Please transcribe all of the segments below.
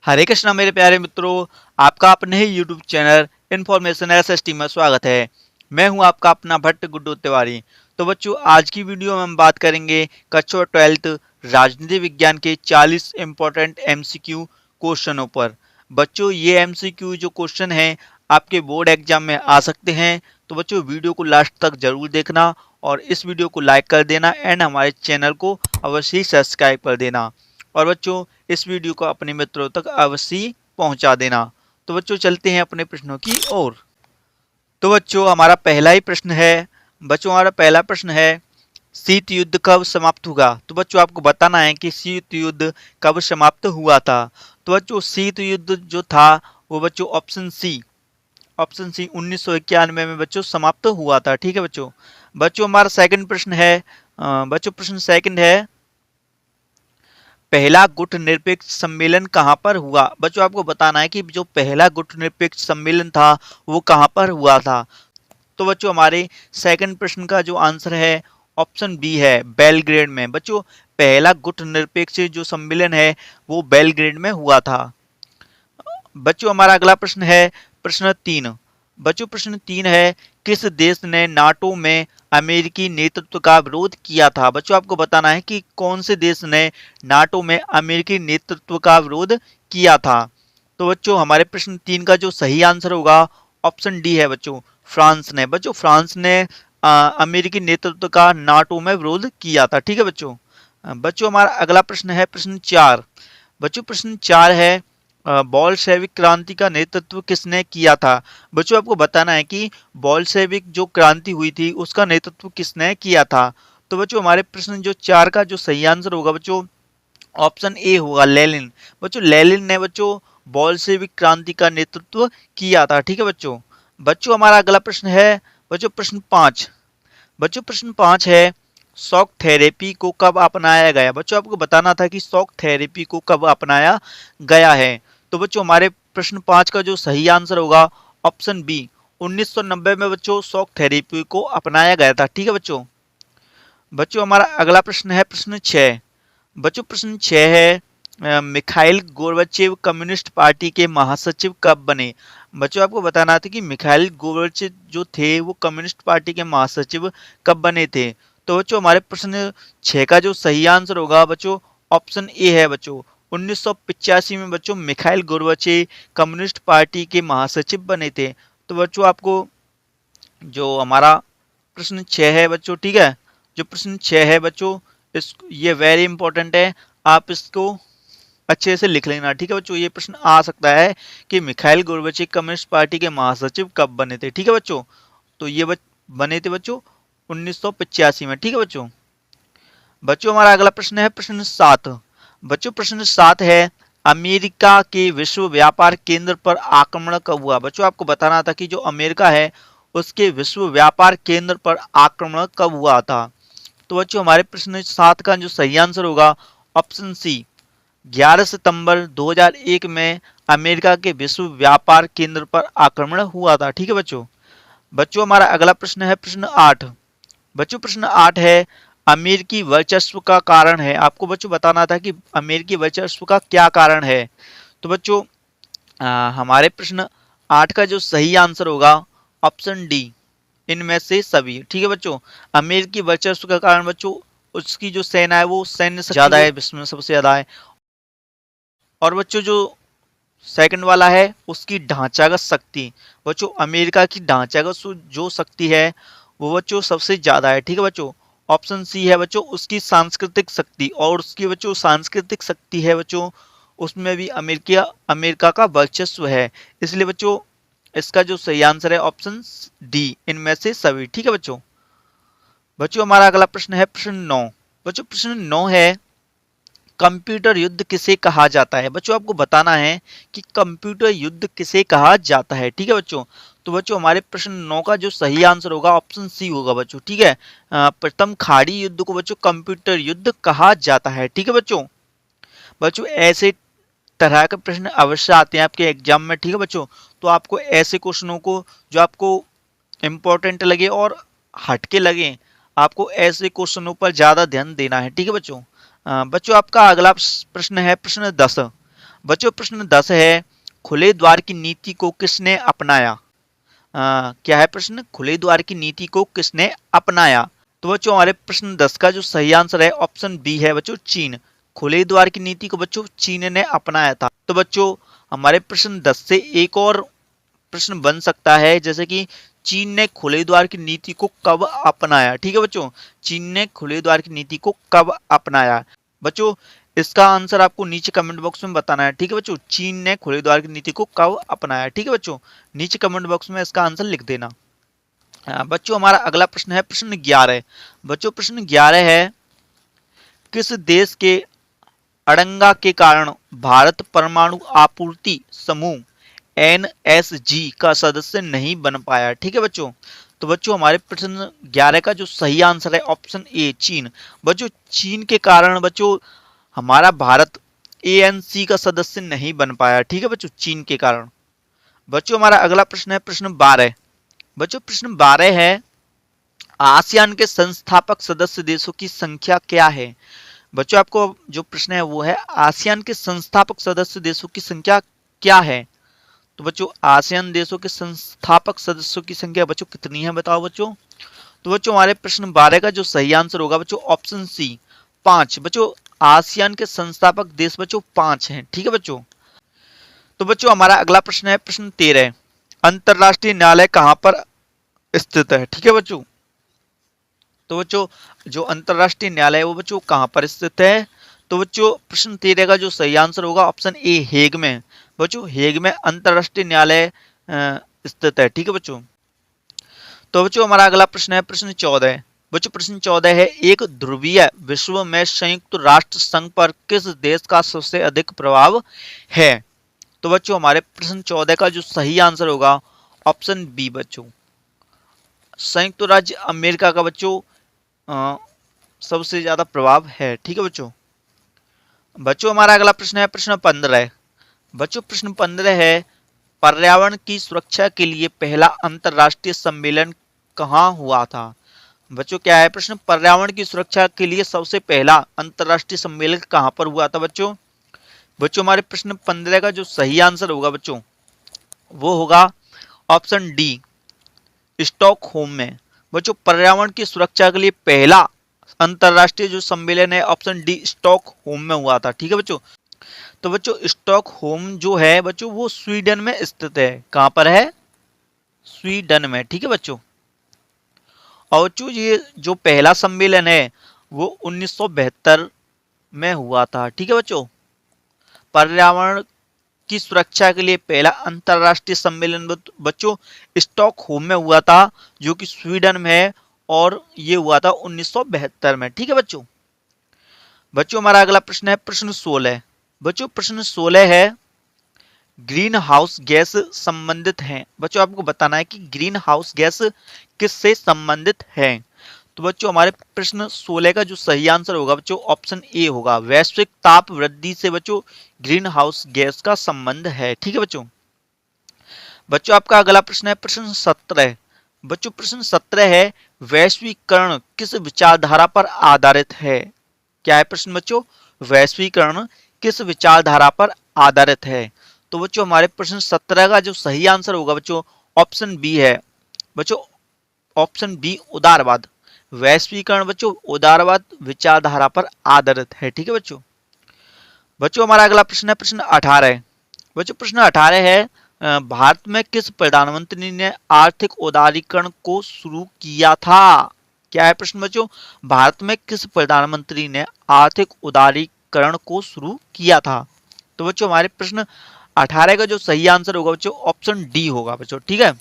हरे कृष्णा मेरे प्यारे मित्रों, आपका अपने ही यूट्यूब चैनल इन्फॉर्मेशन एसएसटी में स्वागत है। मैं हूं आपका अपना भट्ट गुड्डू तिवारी। तो बच्चों, आज की वीडियो में हम बात करेंगे कक्षा 12th राजनीति विज्ञान के 40 इम्पोर्टेंट एमसीक्यू क्वेश्चनों पर। बच्चों, ये एमसीक्यू जो क्वेश्चन हैं आपके बोर्ड एग्जाम में आ सकते हैं। तो बच्चों, वीडियो को लास्ट तक जरूर देखना और इस वीडियो को लाइक कर देना एंड हमारे चैनल को अवश्य ही सब्सक्राइब कर देना। और बच्चों, इस वीडियो को अपने मित्रों तक अवश्य पहुंचा देना। तो बच्चों, चलते हैं अपने प्रश्नों की ओर। तो बच्चों, हमारा पहला ही प्रश्न है। बच्चों, हमारा पहला प्रश्न है, शीत युद्ध कब समाप्त हुआ? तो बच्चों, आपको बताना है कि शीत युद्ध कब समाप्त हुआ था। तो बच्चों, शीत युद्ध जो था वो बच्चों ऑप्शन सी 1991 में बच्चों समाप्त हुआ था। ठीक है बच्चों। बच्चों, हमारा सेकंड प्रश्न है। बच्चों, प्रश्न सेकंड है, पहला गुट निरपेक्ष सम्मेलन कहाँ पर हुआ? बच्चों, आपको बताना है कि जो पहला गुट निरपेक्ष सम्मेलन था वो कहाँ पर हुआ था। तो बच्चों, हमारे सेकंड प्रश्न का जो आंसर है ऑप्शन बी है, बेलग्रेड में। बच्चों, पहला गुट निरपेक्ष जो सम्मेलन है वो बेलग्रेड में हुआ था। बच्चों, हमारा अगला प्रश्न है प्रश्न 3। बच्चों, प्रश्न 3 है, किस देश ने नाटो में अमेरिकी नेतृत्व का विरोध किया था? बच्चों, आपको बताना है कि कौन से देश ने नाटो में अमेरिकी नेतृत्व का विरोध किया था। तो बच्चों, हमारे प्रश्न 3 का जो सही आंसर होगा ऑप्शन डी है बच्चों, फ्रांस ने। बच्चों, फ्रांस ने अमेरिकी नेतृत्व का नाटो में विरोध किया था। ठीक है बच्चों। बच्चों, हमारा अगला प्रश्न है प्रश्न 4। बच्चों, प्रश्न 4 है, बोल्शेविक क्रांति का नेतृत्व किसने किया था? बच्चों, आपको बताना है कि बोल्शेविक जो क्रांति हुई थी उसका नेतृत्व किसने किया था। तो बच्चों, हमारे प्रश्न जो 4 का जो सही आंसर होगा बच्चों ऑप्शन ए होगा, लेनिन। बच्चों, लेनिन ने बच्चों बोल्शेविक क्रांति का नेतृत्व किया था। ठीक है बच्चों। बच्चों, हमारा अगला प्रश्न है बच्चों प्रश्न 5। बच्चों, प्रश्न 5 है, शॉक थेरेपी को कब अपनाया गया? बच्चों, आपको बताना था कि शॉक थेरेपी को कब अपनाया गया है। तो बच्चों, हमारे प्रश्न 5 का जो सही आंसर होगा ऑप्शन बी, 1990 में बच्चों शॉक थेरेपी को अपनाया गया था। ठीक है बच्चों। बच्चों, हमारा अगला प्रश्न है प्रश्न 6। बच्चों, प्रश्न 6 है, मिखाइल गोर्बाचेव कम्युनिस्ट पार्टी के महासचिव कब बने? बच्चों, आपको बताना था कि मिखाइल गोर्बाचेव जो थे वो कम्युनिस्ट पार्टी के महासचिव कब बने थे। तो बच्चों, हमारे प्रश्न 6 का जो सही आंसर होगा बच्चों ऑप्शन ए है बच्चों, 1985 में बच्चों मिखाइल गोर्बाचेव कम्युनिस्ट पार्टी के महासचिव बने थे। तो बच्चों, आपको जो हमारा प्रश्न 6 है बच्चों, ठीक है, जो प्रश्न 6 है बच्चों, इस ये वेरी इंपॉर्टेंट है, आप इसको अच्छे से लिख लेना। ठीक है बच्चों। ये प्रश्न आ सकता है कि मिखाइल गोर्बाचेव कम्युनिस्ट पार्टी के महासचिव कब बने थे। ठीक है बच्चों। तो ये बने थे बच्चों 1985 में। ठीक है बच्चों। बच्चों, हमारा अगला प्रश्न है प्रश्न 7। बच्चों, प्रश्न 7 है, अमेरिका के विश्व व्यापार केंद्र पर आक्रमण कब हुआ? बच्चों, आपको बताना था कि जो अमेरिका है उसके विश्व व्यापार केंद्र पर आक्रमण कब हुआ था। तो बच्चों, हमारे प्रश्न 7 का जो सही आंसर होगा ऑप्शन सी, 11 सितंबर 2001 में अमेरिका के विश्व व्यापार केंद्र पर आक्रमण हुआ था। ठीक है बच्चों। बच्चों, हमारा अगला प्रश्न है प्रश्न 8। बच्चों, प्रश्न 8 है, अमेरिकी वर्चस्व का कारण है। आपको बच्चों बताना था कि अमेरिकी वर्चस्व का क्या कारण है। तो बच्चों, हमारे प्रश्न 8 का जो सही आंसर होगा ऑप्शन डी, इनमें से सभी। ठीक है बच्चों। अमेरिकी वर्चस्व का कारण बच्चों उसकी जो सेना है वो सैन्य शक्ति ज्यादा है, विश्व में सबसे ज्यादा है। और बच्चों, जो सेकंड वाला है उसकी ढांचागत शक्ति। बच्चों, अमेरिका की ढांचागत जो शक्ति है वो बच्चों सबसे ज्यादा है। ठीक है बच्चों। ऑप्शन सी है बच्चों उसकी सांस्कृतिक शक्ति, और उसकी बच्चों सांस्कृतिक शक्ति है बच्चों उसमें भी अमेरिका का वर्चस्व है। इसलिए बच्चों इसका जो सही आंसर है ऑप्शन डी, इनमें से सभी। ठीक है बच्चों। बच्चों, हमारा अगला प्रश्न है प्रश्न 9। बच्चों, प्रश्न 9 है, कंप्यूटर युद्ध किसे कहा जाता है? बच्चों, आपको बताना है कि कंप्यूटर युद्ध किसे कहा जाता है। ठीक है बच्चों। तो बच्चों, हमारे प्रश्न 9 का जो सही आंसर होगा ऑप्शन सी होगा बच्चों। ठीक है, प्रथम खाड़ी युद्ध को बच्चों कंप्यूटर युद्ध कहा जाता है। ठीक है बच्चों। बच्चों, ऐसे तरह के प्रश्न अवश्य आते हैं आपके एग्जाम में। ठीक है बच्चों। तो आपको ऐसे क्वेश्चनों को जो आपको इम्पोर्टेंट लगे और हटके लगे, आपको ऐसे क्वेश्चनों पर ज्यादा ध्यान देना है। ठीक है बच्चों। बच्चों, आपका अगला प्रश्न है प्रश्न 10। बच्चों प्रश्न 10 है, खुले द्वार की नीति को किसने अपनाया? क्या है प्रश्न? खुले द्वार की नीति को किसने अपनाया? तो बच्चों हमारे प्रश्न 10 का जो सही आंसर है ऑप्शन बी है बच्चों, चीन। खुले द्वार की नीति को बच्चों चीन ने अपनाया था। तो बच्चों हमारे प्रश्न 10 से एक और प्रश्न बन सकता है, जैसे कि चीन ने खुले द्वार की नीति को कब अपनाया? ठीक है बच्चों, चीन ने खुले द्वार की नीति को कब अपनाया? बच्चों इसका आंसर आपको नीचे कमेंट बॉक्स में बताना है। ठीक है बच्चों, चीन ने खुले द्वार की नीति को कब अपनाया? ठीक है बच्चों, नीचे कमेंट बॉक्स में इसका आंसर लिख देना। बच्चों हमारा अगला प्रश्न है प्रश्न 11। बच्चों प्रश्न 11 है, किस देश के अड़ंगा के कारण भारत परमाणु आपूर्ति समूह NSG का सदस्य नहीं बन पाया? ठीक है बच्चों, तो बच्चों हमारे प्रश्न 11 का जो सही आंसर है ऑप्शन ए, चीन। बच्चों चीन के कारण बच्चों हमारा भारत ANC का सदस्य नहीं बन पाया। ठीक है बच्चों, चीन के कारण। बच्चों हमारा अगला प्रश्न है प्रश्न 12। बच्चों प्रश्न 12 है, आसियान के संस्थापक सदस्य देशों की संख्या क्या है? बच्चों आपको जो प्रश्न है वो है, आसियान के संस्थापक सदस्य देशों की संख्या क्या है? तो बच्चों आसियान देशों के संस्थापक सदस्यों की संख्या बच्चों कितनी है बताओ बच्चों? तो बच्चों हमारे प्रश्न 12 का जो सही आंसर होगा बच्चों ऑप्शन सी, 5। बच्चों आसियान के संस्थापक देश बच्चों 5 हैं। ठीक है बच्चों, तो बच्चों हमारा अगला प्रश्न है प्रश्न 13। अंतरराष्ट्रीय न्यायालय कहां पर स्थित है? ठीक है बच्चों, तो बच्चों जो अंतरराष्ट्रीय न्यायालय है वो बच्चों कहां पर स्थित है? तो बच्चों प्रश्न 13 का जो सही आंसर होगा ऑप्शन ए, हेग में। बच्चों हेग में अंतरराष्ट्रीय न्यायालय स्थित है। ठीक है बच्चों, तो बच्चों हमारा अगला प्रश्न है प्रश्न 14। बच्चों प्रश्न 14 है, एक ध्रुवीय विश्व में संयुक्त राष्ट्र संघ पर किस देश का सबसे अधिक प्रभाव है? तो बच्चों हमारे प्रश्न 14 का जो सही आंसर होगा ऑप्शन बी बच्चों, संयुक्त राज्य अमेरिका का बच्चों सबसे ज्यादा प्रभाव है। ठीक है बच्चों, बच्चों हमारा अगला प्रश्न है प्रश्न 15। बच्चों प्रश्न 15 है, पर्यावरण की सुरक्षा के लिए पहला अंतरराष्ट्रीय सम्मेलन कहाँ हुआ था? बच्चों क्या है प्रश्न, पर्यावरण की सुरक्षा के लिए सबसे पहला अंतरराष्ट्रीय सम्मेलन कहाँ पर हुआ था बच्चों? बच्चों हमारे प्रश्न 15 का जो सही आंसर होगा बच्चों वो होगा ऑप्शन डी, स्टॉकहोम में। बच्चों पर्यावरण की सुरक्षा के लिए पहला अंतरराष्ट्रीय जो सम्मेलन है ऑप्शन डी, स्टॉकहोम में हुआ था। ठीक है बच्चों, तो बच्चों स्टॉकहोम जो है बच्चों वो स्वीडन में स्थित है। कहां पर है? स्वीडन में। ठीक है बच्चों, और बच्चों ये जो पहला सम्मेलन है वो 1972 में हुआ था। ठीक है बच्चों, पर्यावरण की सुरक्षा के लिए पहला अंतरराष्ट्रीय सम्मेलन बच्चों स्टॉकहोम में हुआ था, जो कि स्वीडन में है, और ये हुआ था 1972 में। ठीक है बच्चों, बच्चों हमारा अगला प्रश्न है प्रश्न 16। बच्चों प्रश्न 16 है, ग्रीन हाउस गैस संबंधित हैं। बच्चों आपको बताना है कि ग्रीन हाउस गैस किससे संबंधित है? तो बच्चों हमारे प्रश्न 16 का जो सही आंसर होगा बच्चों ऑप्शन ए होगा, वैश्विक ताप वृद्धि से बच्चों ग्रीन हाउस गैस का संबंध है। ठीक है बच्चों, बच्चों आपका अगला प्रश्न है प्रश्न 17। बच्चों प्रश्न 17 है, वैश्वीकरण किस विचारधारा पर आधारित है? क्या है प्रश्न बच्चों, वैश्वीकरण किस विचारधारा पर आधारित है? तो बच्चों हमारे प्रश्न 17 का जो सही आंसर होगा बच्चों ऑप्शन बी है बच्चों, ऑप्शन बी उदारवाद। वैश्वीकरण बच्चों उदारवाद विचारधारा पर आधारित है। ठीक है बच्चों, बच्चों हमारा अगला प्रश्न है प्रश्न 18। बच्चों प्रश्न 18 है, भारत में किस प्रधानमंत्री ने आर्थिक उदारीकरण को शुरू किया था? क्या है प्रश्न बच्चों, भारत में किस प्रधानमंत्री ने आर्थिक उदारीकरण को शुरू किया था? तो बच्चों हमारे प्रश्न 18 का जो सही आंसर होगा बच्चों ऑप्शन डी होगा बच्चों। ठीक है,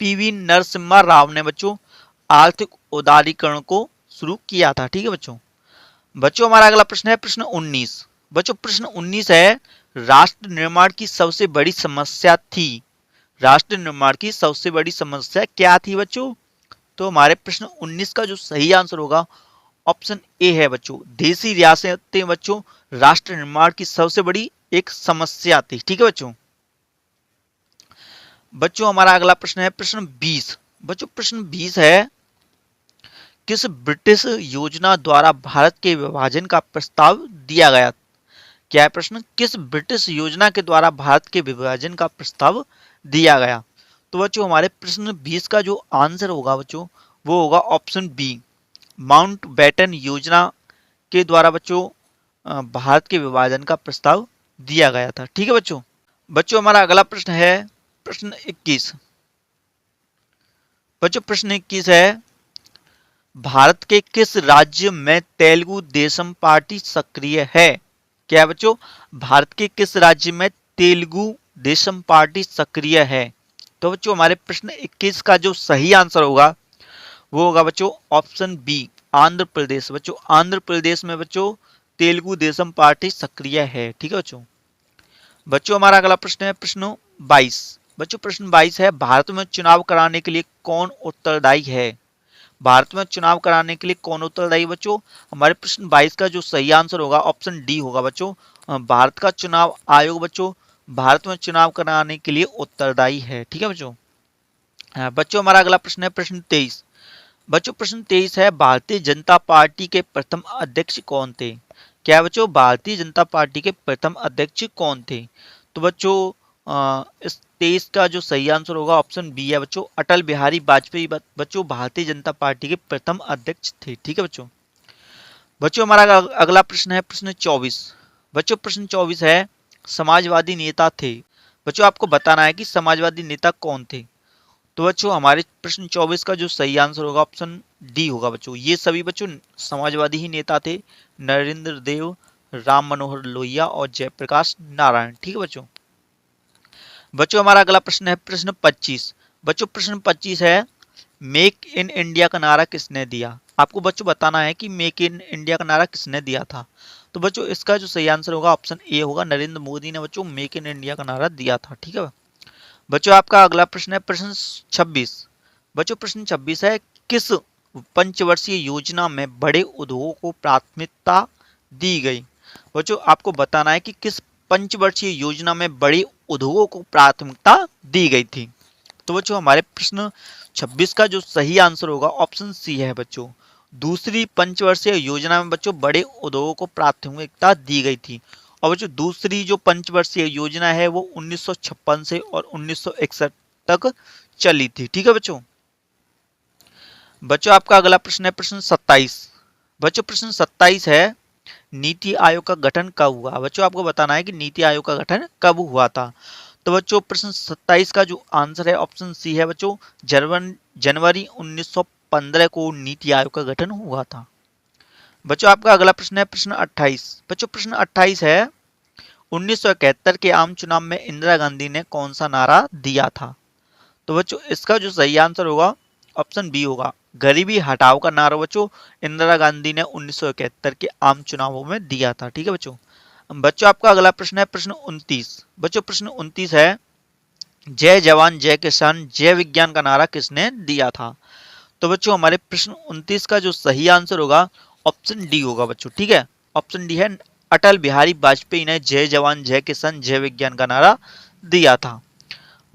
PV नरसिम्हा राव ने बच्चों आर्थिक उदारीकरण को शुरू किया था। ठीक है बच्चों, बच्चों हमारा अगला प्रश्न है प्रश्न 19। बच्चों प्रश्न 19 है, राष्ट्र निर्माण की सबसे बड़ी समस्या थी। राष्ट्र निर्माण की सबसे बड़ी समस्या क्या थी बच्चों? तो हमारे प्रश्न 19 का जो सही आंसर होगा ऑप्शन ए है बच्चों, देशी रियासतें बच्चों राष्ट्र निर्माण की सबसे बड़ी एक समस्या थी। ठीक है बच्चों, बच्चों हमारा अगला प्रश्न है प्रश्न 20। बच्चों प्रश्न 20 है, किस ब्रिटिश योजना द्वारा भारत के विभाजन का प्रस्ताव दिया गया? क्या है प्रश्न, किस ब्रिटिश योजना के द्वारा भारत के विभाजन का प्रस्ताव दिया गया? तो बच्चों हमारे प्रश्न 20 का जो आंसर होगा बच्चों वो होगा ऑप्शन बी, माउंटबेटन योजना के द्वारा बच्चों भारत के विभाजन का प्रस्ताव दिया गया था। ठीक है बच्चों। बच्चों हमारा अगला प्रश्न है प्रश्न 21। बच्चों प्रश्न 21 है, भारत के किस राज्य में तेलुगु देशम पार्टी सक्रिय है? क्या है बच्चों, भारत के किस राज्य में तेलुगु देशम पार्टी सक्रिय है? तो बच्चों हमारे प्रश्न 21 का जो सही आंसर होगा वो होगा बच्चों ऑप्शन बी, आंध्र प्रदेश। बच्चों आंध्र प्रदेश में बच्चों तेलुगु देशम पार्टी सक्रिय है। ठीक है बच्चों। बच्चों हमारा अगला प्रश्न है प्रश्न 22। बच्चों प्रश्न 22 है, भारत में चुनाव कराने के लिए कौन उत्तरदायी है? भारत में चुनाव कराने के लिए कौन उत्तरदायी? बच्चों हमारे प्रश्न 22 का जो सही आंसर होगा ऑप्शन डी होगा बच्चों, भारत का चुनाव आयोग बच्चों भारत में चुनाव कराने के लिए उत्तरदायी है। ठीक है बच्चों। बच्चों हमारा अगला प्रश्न है प्रश्न 23। बच्चों प्रश्न 23 है, भारतीय जनता पार्टी के प्रथम अध्यक्ष कौन थे? क्या है बच्चों, भारतीय जनता पार्टी के प्रथम अध्यक्ष कौन थे? तो बच्चों इस 23 का जो सही आंसर होगा ऑप्शन बी है बच्चों, अटल बिहारी वाजपेयी बच्चों भारतीय जनता पार्टी के प्रथम अध्यक्ष थे। ठीक है बच्चों। बच्चों हमारा अगला प्रश्न है प्रश्न 24। बच्चों प्रश्न 24 है, समाजवादी नेता थे। बच्चों आपको बताना है कि समाजवादी नेता कौन थे। तो बच्चों हमारे प्रश्न 24 का जो सही आंसर होगा ऑप्शन डी होगा बच्चों, ये सभी बच्चों समाजवादी ही नेता थे, नरेंद्र देव, राम मनोहर लोहिया और जयप्रकाश नारायण। ठीक है बच्चों। बच्चों हमारा अगला प्रश्न है प्रश्न 25। बच्चों प्रश्न 25 है, मेक इन इंडिया का नारा किसने दिया? आपको बच्चों बताना है कि मेक इन इंडिया का नारा किसने दिया था। तो बच्चों इसका जो सही आंसर होगा ऑप्शन ए होगा, नरेंद्र मोदी ने बच्चों मेक इन इंडिया का नारा दिया था। ठीक है बच्चों। आपका अगला प्रश्न है प्रश्न 26। बच्चों प्रश्न 26 है, किस पंचवर्षीय योजना में बड़े उद्योगों को प्राथमिकता दी गई? बच्चों आपको बताना है कि किस पंचवर्षीय योजना में बड़े उद्योगों को प्राथमिकता दी गई थी। तो बच्चों हमारे प्रश्न 26 का जो सही आंसर होगा ऑप्शन सी है बच्चों, दूसरी पंचवर्षीय योजना में बच्चों बड़े उद्योगों को प्राथमिकता दी गई थी। और बच्चों दूसरी जो पंचवर्षीय योजना है वो 1956 से और 1961 तक चली थी। ठीक है बच्चों। बच्चों आपका अगला प्रश्न है प्रश्न 27। बच्चों प्रश्न 27 है, नीति आयोग का गठन कब हुआ? बच्चों आपको बताना है कि नीति आयोग का गठन कब हुआ था। तो बच्चों प्रश्न 27 का जो आंसर है ऑप्शन सी है बच्चों, जनवरी 1915 को नीति आयोग का गठन हुआ था। बच्चों आपका अगला प्रश्न है प्रश्न 28। बच्चों प्रश्न 28 है, 1971 के आम चुनाव में इंदिरा गांधी ने कौन सा नारा दिया था? तो बच्चों इसका जो सही आंसर होगा ऑप्शन बी होगा, गरीबी हटाओ का नारा बच्चों इंदिरा गांधी ने 1971 के आम चुनावों में दिया था। ठीक है बच्चों। बच्चों आपका अगला प्रश्न है प्रश्न 29। बच्चों प्रश्न 29 है, जय जवान जय किसान जय विज्ञान का नारा किसने दिया था? तो बच्चों हमारे प्रश्न 29 का जो सही आंसर होगा ऑप्शन डी होगा बच्चों। ठीक है, ऑप्शन डी है, अटल बिहारी वाजपेयी ने जय जवान जय किसान जय विज्ञान का नारा दिया था।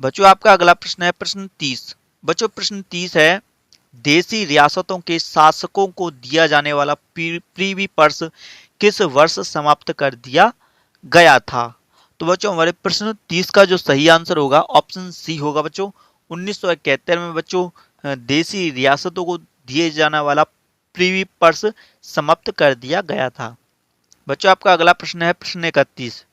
बच्चों आपका अगला प्रश्न है प्रश्न 30। बच्चों प्रश्न 30 है, देशी रियासतों के शासकों को दिया जाने वाला प्रीवी पर्स किस वर्ष समाप्त कर दिया गया था? तो बच्चों हमारे प्रश्न 30 का जो सही आंसर होगा ऑप्शन सी होगा बच्चों, 1971 में बच्चों देशी रियासतों को दिए जाने वाला प्रीवी पर्स समाप्त कर दिया गया था। बच्चों आपका अगला प्रश्न है प्रश्न 31।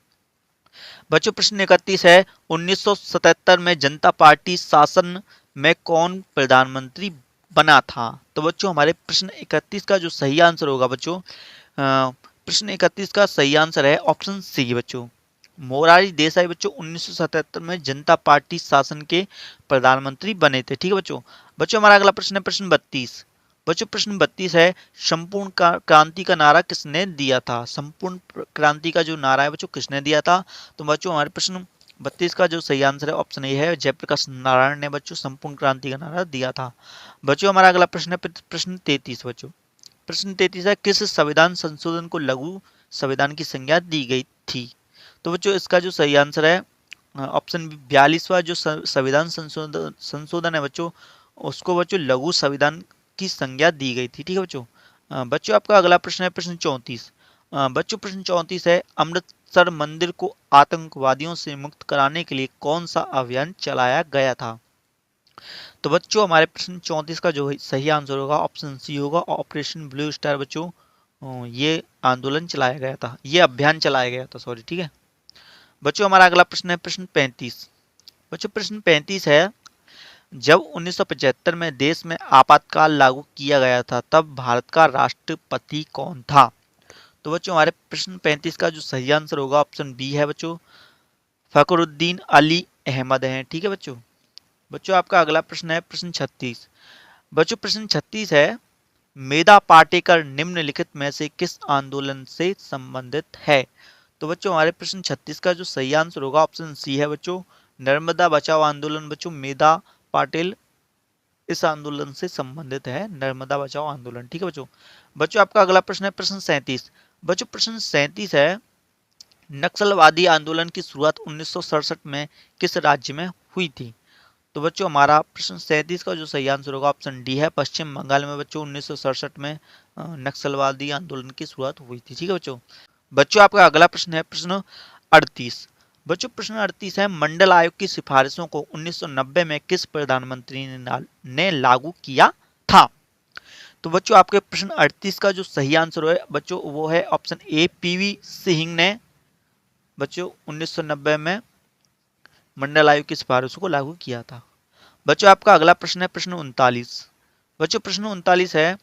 बच्चों प्रश्न 31 है, 1977 में जनता पार्टी शासन में कौन प्रधानमंत्री बना था? तो बच्चों हमारे प्रश्न 31 का जो सही आंसर होगा बच्चों, प्रश्न 31 का सही आंसर है ऑप्शन सी बच्चों, मोरारजी देसाई बच्चों 1977 में जनता पार्टी शासन के प्रधानमंत्री बने थे। ठीक है बच्चों। बच्चों हमारा अगला प्रश्न है प्रश्न 32। बच्चों प्रश्न 32 है, संपूर्ण क्रांति का नारा किसने दिया था? संपूर्ण क्रांति का जो नारा है बच्चों किसने दिया था? तो बच्चों हमारे प्रश्न 32 का जो सही आंसर है ऑप्शन ए है, जयप्रकाश नारायण ने बच्चों संपूर्ण क्रांति का नारा दिया था। बच्चों हमारा अगला प्रश्न है प्रश्न 33। बच्चों प्रश्न 33 है, किस संविधान संशोधन को लघु संविधान की संज्ञा दी गई थी? तो बच्चों इसका जो सही आंसर है ऑप्शन 42वां जो संविधान संशोधन है बच्चों, उसको बच्चों लघु संविधान की संज्ञा दी गई थी। ठीक है बच्चों। बच्चों आपका अगला प्रश्न है प्रश्न 34। बच्चों प्रश्न 34 है, अमृतसर मंदिर को आतंकवादियों से मुक्त कराने के लिए कौन सा अभियान चलाया गया था? तो बच्चों हमारे प्रश्न 34 का जो सही आंसर होगा ऑप्शन सी होगा, ऑपरेशन ब्लू स्टार। बच्चों ये आंदोलन चलाया गया था, ये अभियान चलाया गया था, सॉरी, ठीक है। बच्चों हमारा अगला प्रश्न है प्रश्न 35। बच्चों प्रश्न 35 है, जब 1975 में देश में आपातकाल लागू किया गया था तब भारत का राष्ट्रपति कौन था? तो बच्चों हमारे प्रश्न 35 का जो सही आंसर होगा ऑप्शन बी है बच्चों, फखरुद्दीन अली अहमद हैं, ठीक है बच्चों। बच्चों आपका अगला प्रश्न है प्रश्न 36। बच्चों प्रश्न 36 है, मेधा पाटेकर निम्नलिखित में से किस आंदोलन से संबंधित है? तो बच्चों हमारे प्रश्न 36 का जो सही आंसर होगा ऑप्शन सी है बच्चों, नर्मदा बचाओ आंदोलन। बच्चों मेधा पाटिल इस आंदोलन से संबंधित है, नर्मदा बचाओ आंदोलन, ठीक है बच्चों। बच्चों आपका अगला प्रश्न है प्रश्न 37। बच्चों प्रश्न 37 है, नक्सलवादी आंदोलन की शुरुआत 1967 में किस राज्य में हुई थी? तो बच्चों हमारा प्रश्न 37 का जो सही आंसर होगा ऑप्शन डी है, पश्चिम बंगाल में। बच्चों 1967 में नक्सलवादी आंदोलन की शुरुआत हुई थी, ठीक है बच्चों। बच्चों आपका अगला प्रश्न है प्रश्न 38। बच्चों प्रश्न 38 है, मंडल आयोग की सिफारिशों को 1990 में किस प्रधानमंत्री ने लागू किया था? तो बच्चों आपके प्रश्न 38 का जो सही आंसर है बच्चों वो है ऑप्शन ए, पीवी सिंह ने बच्चों 1990 में मंडल आयोग की सिफारिशों को लागू किया था। बच्चों आपका अगला प्रश्न है प्रश्न 39। बच्चों प्रश्न 39 है,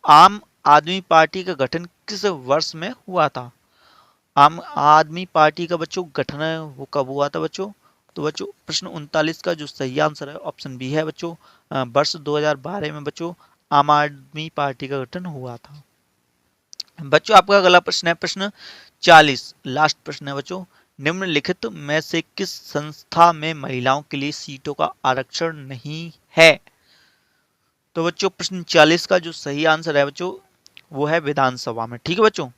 आम आदमी पार्टी का गठन किस वर्ष में हुआ था? आम आदमी पार्टी का बच्चों गठन है वो कब हुआ था बच्चों? तो बच्चों प्रश्न 39 का जो सही आंसर है ऑप्शन बी है बच्चों, वर्ष 2012 में बच्चों आम आदमी पार्टी का गठन हुआ था। बच्चों आपका अगला प्रश्न है प्रश्न 40, लास्ट प्रश्न है बच्चों, निम्नलिखित में से किस संस्था में महिलाओं के लिए सीटों का आरक्षण नहीं है? तो बच्चों प्रश्न 40 का जो सही आंसर है बच्चों वो है विधानसभा में, ठीक है बच्चों।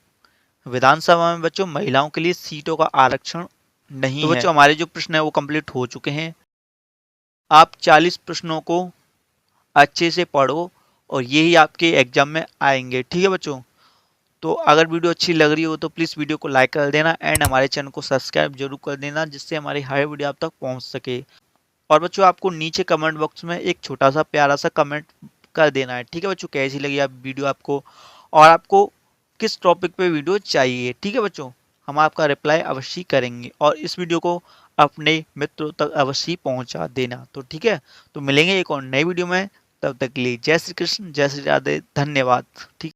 विधानसभा में बच्चों महिलाओं के लिए सीटों का आरक्षण नहीं है। तो बच्चों हमारे जो प्रश्न है वो कंप्लीट हो चुके हैं। आप 40 प्रश्नों को अच्छे से पढ़ो और यही आपके एग्जाम में आएंगे, ठीक है बच्चों। तो अगर वीडियो अच्छी लग रही हो तो प्लीज़ वीडियो को लाइक कर देना एंड हमारे चैनल को सब्सक्राइब जरूर कर देना, जिससे हमारी हर वीडियो आप तक पहुंच सके। और बच्चों आपको नीचे कमेंट बॉक्स में एक छोटा सा प्यारा सा कमेंट कर देना है, ठीक है बच्चों, कैसी लगी आप वीडियो आपको और आपको किस टॉपिक पे वीडियो चाहिए, ठीक है बच्चों। हम आपका रिप्लाई अवश्य करेंगे और इस वीडियो को अपने मित्रों तक अवश्य पहुंचा देना, तो ठीक है। तो मिलेंगे एक और नई वीडियो में, तब तक के लिए जय श्री कृष्ण, जय श्री राधे, धन्यवाद, ठीक।